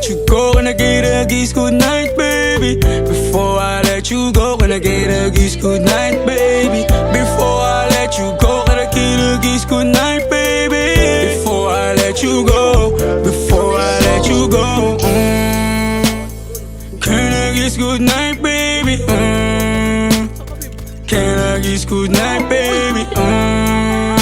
let you go, can I get a kiss goodnight, baby? Before I let you go, can I get a kiss goodnight, baby? Before I let you go, can I get a kiss goodnight, baby? Before I let you go, before I let you go, can I kiss goodnight, baby? Can I kiss goodnight, baby? Can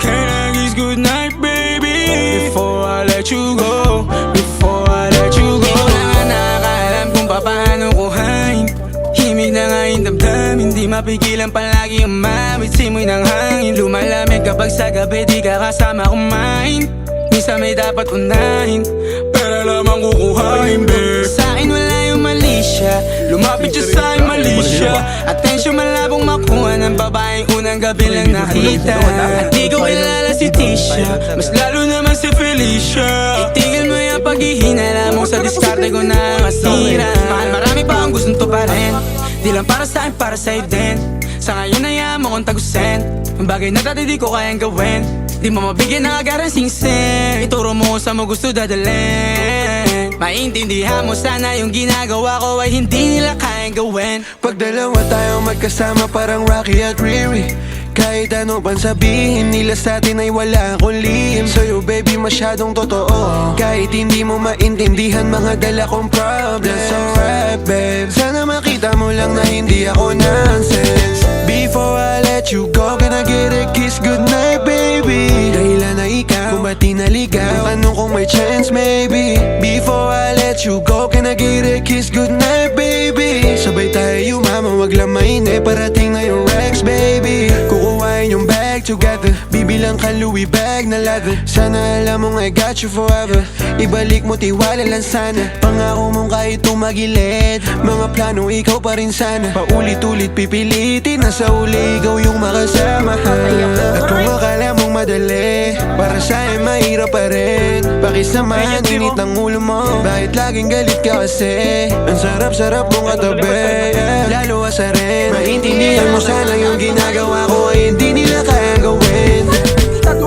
I kiss goodnight, baby? Before I let you go, before I let you go. Di ko na nga nakakaalam kung paano kuhain. Himig na nga yung damdamin, di mapigilan palagi umamit. Simoy ng hangin, lumalamig kapag sa gabi di ka kasama kumain. Minsan may dapat unahin, pero lamang kukuhain, babe. Sa'kin wala yung mali siya, lumapit siya sa'kin mali siya. Atensyon malabong makuha ng babaeng unang gabi lang nakita. At di ko kilala si Tisha, mas lalo naman si Felicia. Itigil mo yung paghihinala mo sa diskarte ko na masira. Mahal, marami pa ang gustong tuparin, di lang para sa'kin, para sa'yo din. Sa ngayon hayaan mo kong tagusin ang bagay na dati di ko kayang gawin. Di mo mabigyan ng agarang singsing, ituro mo sa mo gusto dadalhin. Maintindihan mo sana yung ginagawa ko ay hindi nila kayang gawin. Pag dalawa tayo magkasama parang Rocky at Riri, kahit ano pang sabihin nila sa'tin ay wala akong lihim. Sa'yo baby masyadong totoo, kahit hindi mo maintindihan mga dala kong problems. So alright babe, sana makita mo lang na hindi ako nonsense. Before I let you go, can I get a kiss goodnight baby? Dahilan na ikaw, kung ba't di naligaw, tanong kung may chance maybe. Before I let you go, can I get a kiss goodnight baby? Sabay tayo yumama, wag lang mainip, parating na yung Rex baby. Kukuhain yung bag together, bibilang ka Louis bag na leather. Sana alam mong I got you forever, ibalik mo tiwala lang sana. Pangako mong kahit tumagilid, mga plano ikaw pa rin sana. Paulit-ulit pipilitin, nasa uli ikaw yung makasama. At kung akala mong madali, para sa'yo mahirap pa rin. Pakisamahan, init ng ulo mo, bakit laging galit ka kasi? Ang sarap-sarap mong katabi, lalo asa rin. Maintindihan mo sana yung ginagawa ko ay hindi nila kayang gawin.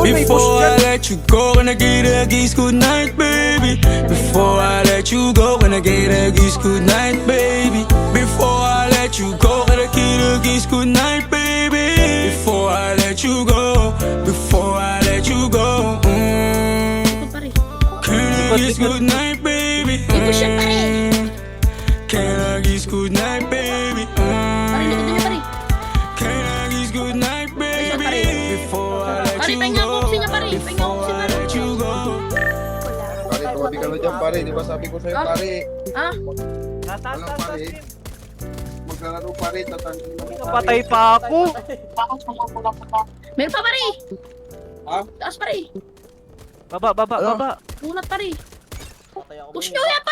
Before I let you go, can I get a kiss goodnight, baby? Before I let you go, can I get a kiss goodnight, baby? Before I let you go, can I get a kiss goodnight, baby? Before I let you go, before I let you go, can I kiss goodnight, baby? Can I kiss goodnight, baby? Can I kiss goodnight, baby? Before I let you go, before I let you go. Pare, tumabi ka na dyan, pare. Di ba sabi ko sa'yo, pare? Ah? Alam, pare. Maglalaro, pare. Tatangin na mo, pare. Napatay pa ako. Meron pa pare! Ha? Taas pare! Baba. Unat pare! Push nyo yan